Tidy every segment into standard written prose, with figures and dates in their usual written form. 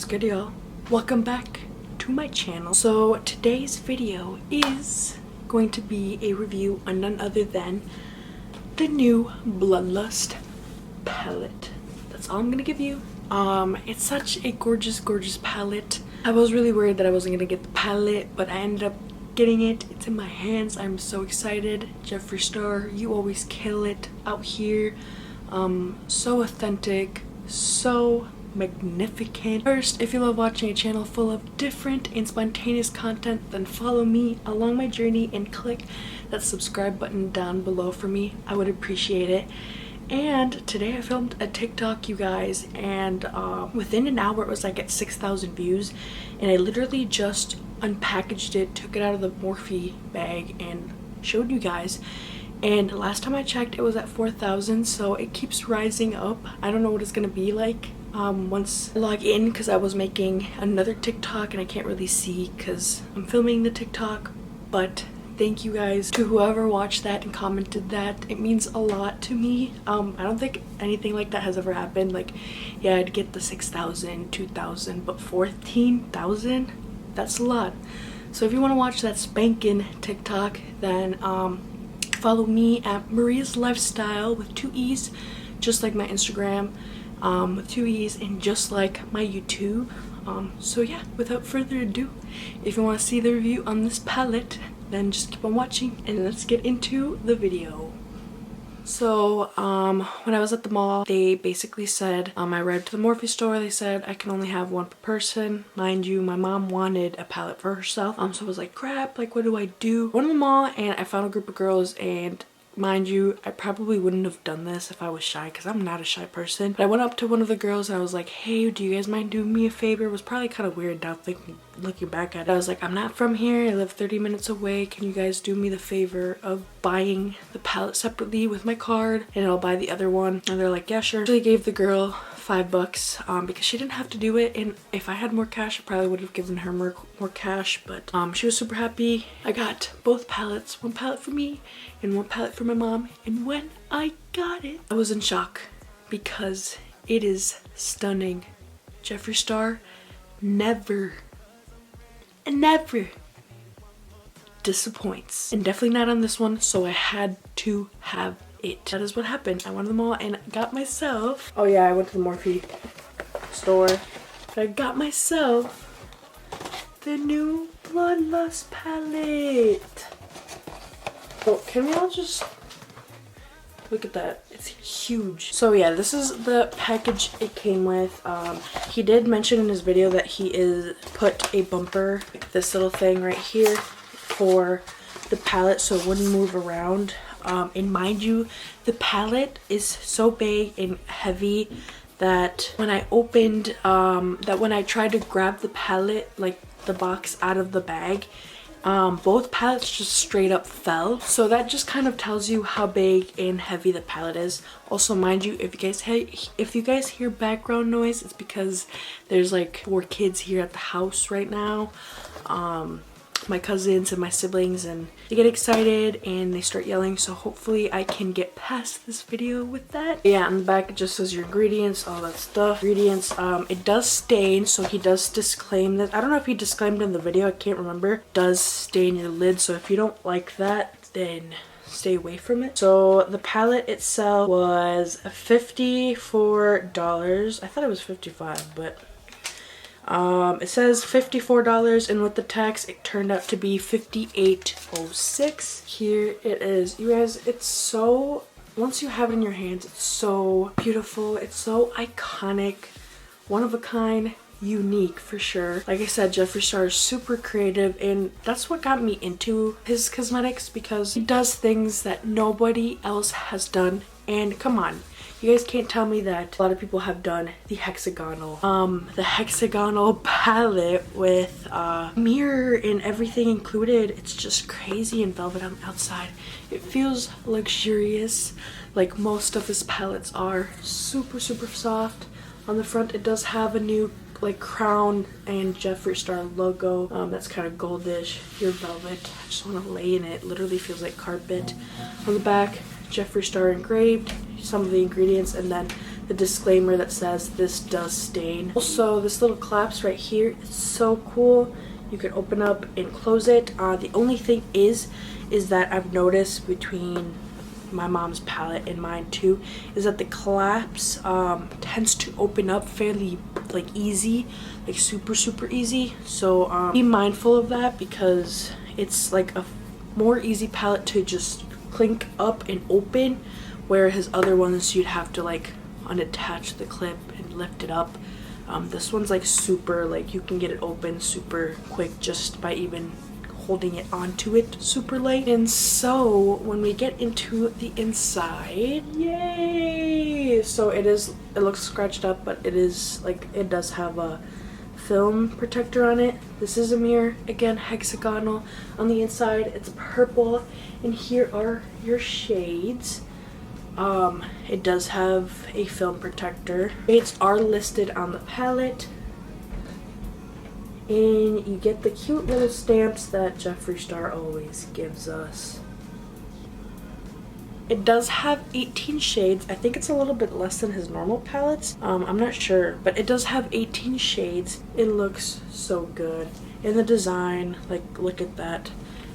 good, y'all? Welcome back to my channel. So today's video is going to be a review on none other than the new Bloodlust palette. That's all I'm gonna give you. It's such a gorgeous palette. I was really worried that I wasn't gonna get the palette, but I ended up getting it. It's in my hands. I'm so excited. Jeffree Star, you always kill it out here. So authentic, so magnificent. First, if you love watching a channel full of different and spontaneous content, then follow me along my journey and click that subscribe button down below for me. I would appreciate it. And today I filmed a TikTok, you guys, and within an hour it was like at 6,000 views, and I literally just unpackaged it, took it out of the Morphe bag and showed you guys. And last time I checked it was at 4,000, so it keeps rising up. I don't know what it's gonna be like once I log in, because I was making another TikTok and I can't really see because I'm filming the TikTok. But thank you guys to whoever watched that and commented that. It means a lot to me. I don't think anything like that has ever happened. Like, yeah, I'd get the 6,000, 2,000, but 14,000? That's a lot. So if you want to watch that spanking TikTok, then follow me at Maria's Lifestyle with 2 E's, just like my Instagram, with 2 E's, and just like my YouTube. So yeah, without further ado, if you want to see the review on this palette, then just keep on watching and let's get into the video. So when I was at the mall, they basically said, I arrived to the Morphe store, they said I can only have 1 per person. Mind you, my mom wanted a palette for herself, so I was like, crap, like what do I do? Went to the mall and I found a group of girls, and mind you, I probably wouldn't have done this if I was shy, because I'm not a shy person. But I went up to one of the girls and I was like, hey, do you guys mind doing me a favor? It was probably kind of weird now looking back at it. I was like, I'm not from here, I live 30 minutes away. Can you guys do me the favor of buying the palette separately with my card, and I'll buy the other one? And they're like, yeah, sure. So they gave the girl $5 because she didn't have to do it, and if I had more cash I probably would have given her more cash, but she was super happy. I got both palettes, 1 palette for me and 1 palette for my mom, and when I got it I was in shock because it is stunning. Jeffree Star never disappoints, and definitely not on this one, so I had to have it. That is what happened. I went to the mall and got myself, oh yeah, I went to the Morphe store, but I got myself the new Bloodlust palette. Oh, can we all just look at that? It's huge. So yeah, this is the package it came with. He did mention in his video that he put a bumper, like this little thing right here, for the palette so it wouldn't move around. And mind you, the palette is so big and heavy that when I opened, when I tried to grab the palette, like the box out of the bag, both palettes just straight up fell. So that just kind of tells you how big and heavy the palette is. Also, mind you, if you guys hear background noise, it's because there's like 4 kids here at the house right now. My cousins and my siblings, and they get excited and they start yelling, so hopefully I can get past this video with that. Yeah, on the back it just says your ingredients, all that stuff. Ingredients, it does stain, so he does disclaim that. I don't know if he disclaimed in the video, I can't remember. It does stain your lid, so if you don't like that, then stay away from it. So the palette itself was $54. I thought it was $55, but it says $54, and with the tax it turned out to be $58.06. Here it is, you guys. It's so, once you have it in your hands, it's so beautiful, it's so iconic, one of a kind, unique for sure. Like I said, Jeffree Star is super creative, and that's what got me into his cosmetics, because he does things that nobody else has done. And come on, you guys can't tell me that a lot of people have done the hexagonal palette with mirror and everything included. It's just crazy and velvet on the outside. It feels luxurious, like most of his palettes are. Super soft. On the front it does have a new like crown and Jeffree Star logo. That's kind of goldish, pure velvet. I just want to lay in it. Literally feels like carpet. On the back, Jeffree Star engraved, some of the ingredients, and then the disclaimer that says this does stain. Also, this little clasp right here is so cool. You can open up and close it. The only thing is that I've noticed between my mom's palette and mine too, is that the clasp tends to open up fairly like easy, like super easy. So be mindful of that, because it's like a more easy palette to just clink up and open, whereas other ones you'd have to like unattach the clip and lift it up. This one's like super, like you can get it open super quick just by even holding it onto it super light. And so when we get into the inside, yay! So it looks scratched up, but it is like, it does have a film protector on it. This is a mirror, again hexagonal. On the inside it's purple, and here are your shades. It does have a film protector. Shades are listed on the palette, and you get the cute little stamps that Jeffree Star always gives us. It does have 18 shades. I think it's a little bit less than his normal palettes. I'm not sure, but it does have 18 shades. It looks so good. And the design, like, look at that.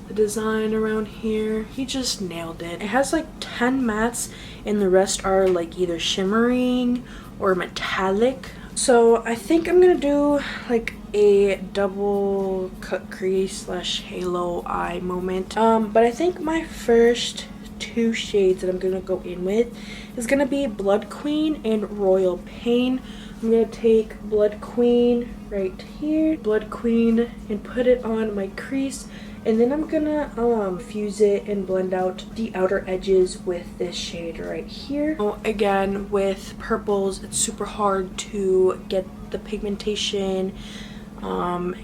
The design around here, he just nailed it. It has like 10 mattes, and the rest are like either shimmering or metallic. So I think I'm gonna do like a double cut crease slash halo eye moment. But I think my first two shades that I'm gonna go in with is gonna be Blood Queen and Royal Pain. I'm gonna take Blood Queen right here, Blood Queen, and put it on my crease. And then I'm gonna fuse it and blend out the outer edges with this shade right here. Again, with purples, it's super hard to get the pigmentation,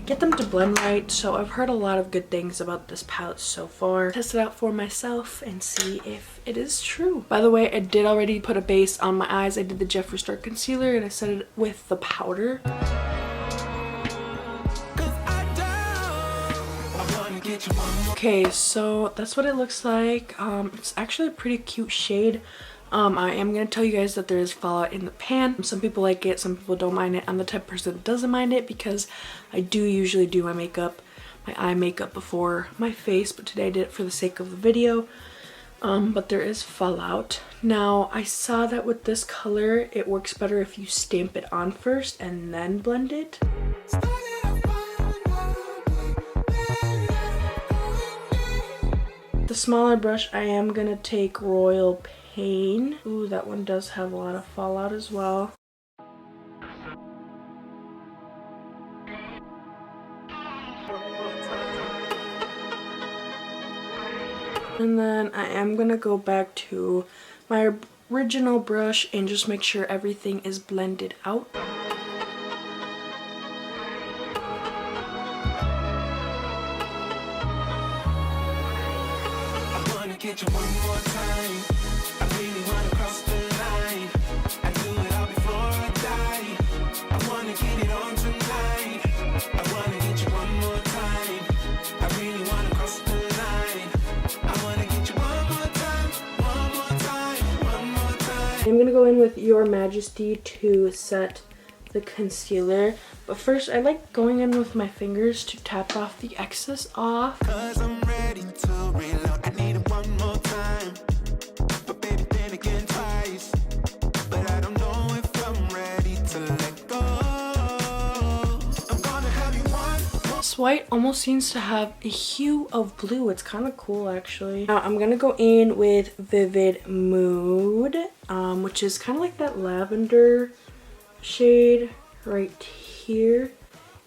get them to blend right. So I've heard a lot of good things about this palette so far. Test it out for myself and see if it is true. By the way, I did already put a base on my eyes. I did the Jeffree Star concealer, and I set it with the powder. Okay, so that's what it looks like. It's actually a pretty cute shade. I am going to tell you guys that there is fallout in the pan. Some people like it, some people don't mind it. I'm the type of person that doesn't mind it, because I do usually do my makeup, my eye makeup before my face, but today I did it for the sake of the video. But there is fallout. Now, I saw that with this color, it works better if you stamp it on first and then blend it. The smaller brush, I am gonna take Royal Pain. Ooh, that one does have a lot of fallout as well. And then I am gonna go back to my original brush and just make sure everything is blended out. Get you one more time. I really wanna cross the line. I do it all before I die. I wanna get it on tonight. I wanna get you one more time. I really wanna cross the line. I wanna get you one more time, one more time, one more time. I'm gonna go in with Your Majesty to set the concealer, but first I like going in with my fingers to tap off the excess off. 'Cause I'm ready to reload. I need it one more time, but baby then again twice. But I don't know if I'm ready to let go. I'm gonna have you one. This white almost seems to have a hue of blue. It's kind of cool actually. Now I'm gonna go in with Vivid Mood, which is kind of like that lavender shade right here,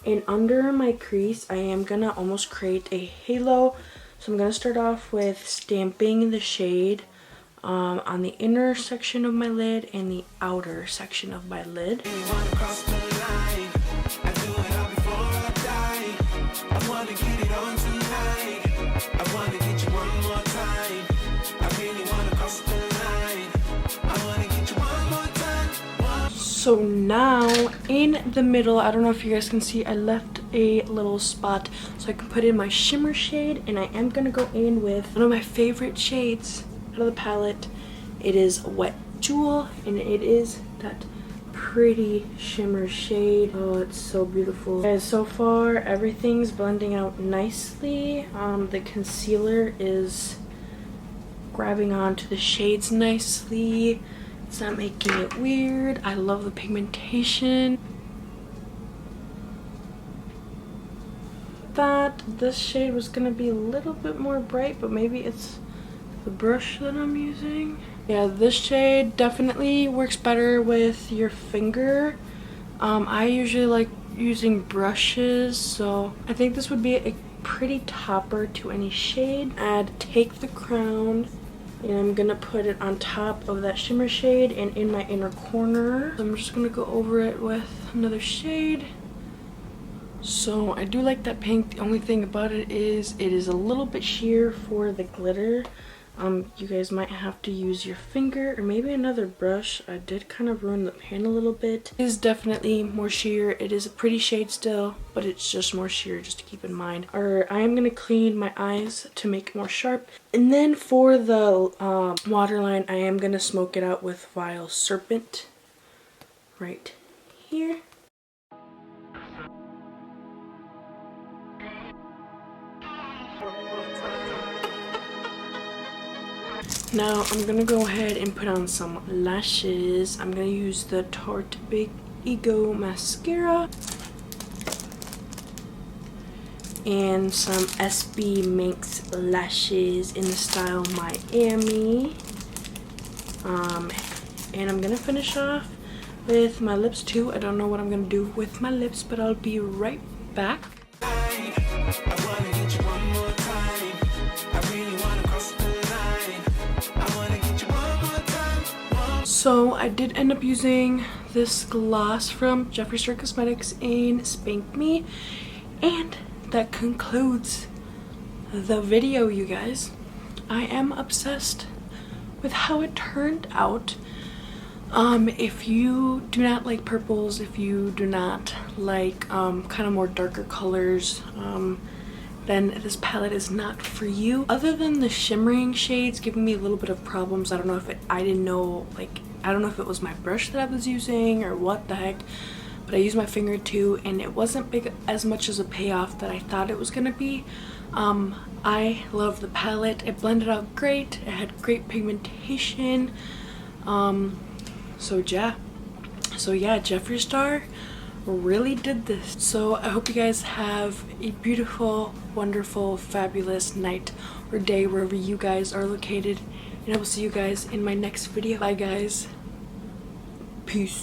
and under my crease I am gonna almost create a halo. So I'm gonna start off with stamping the shade on the inner section of my lid and the outer section of my lid. So now in the middle, I don't know if you guys can see, I left a little spot so I can put in my shimmer shade, and I am gonna go in with one of my favorite shades out of the palette. It is Wet Jewel, and it is that pretty shimmer shade. Oh, it's so beautiful. Guys, so far everything's blending out nicely. The concealer is grabbing onto the shades nicely. It's not making it weird. I love the pigmentation. Thought this shade was gonna be a little bit more bright, but maybe it's the brush that I'm using. Yeah, this shade definitely works better with your finger. I usually like using brushes, so I think this would be a pretty topper to any shade. I'd take the crown and I'm gonna put it on top of that shimmer shade and in my inner corner. I'm just gonna go over it with another shade. So I do like that pink. The only thing about it is a little bit sheer for the glitter. You guys might have to use your finger or maybe another brush. I did kind of ruin the pan a little bit. It is definitely more sheer. It is a pretty shade still, but it's just more sheer, just to keep in mind. Or I am going to clean my eyes to make it more sharp. And then for the waterline, I am going to smoke it out with Vile Serpent right here. Now I'm gonna go ahead and put on some lashes. I'm gonna use the Tarte Big Ego mascara and some SB Minx Lashes in the style Miami. And I'm gonna finish off with my lips too. I don't know what I'm gonna do with my lips, but I'll be right back. So I did end up using this gloss from Jeffree Star Cosmetics in Spank Me, and that concludes the video, you guys. I am obsessed with how it turned out. If you do not like purples, if you do not like kind of more darker colors, then this palette is not for you. Other than the shimmering shades giving me a little bit of problems, I don't know if I don't know if it was my brush that I was using or what the heck, but I used my finger too, and it wasn't big as much as a payoff that I thought it was gonna be. I love the palette. It blended out great. It had great pigmentation. So yeah, Jeffree Star really did this. So I hope you guys have a beautiful, wonderful, fabulous night or day wherever you guys are located, and I will see you guys in my next video. Bye guys. Peace.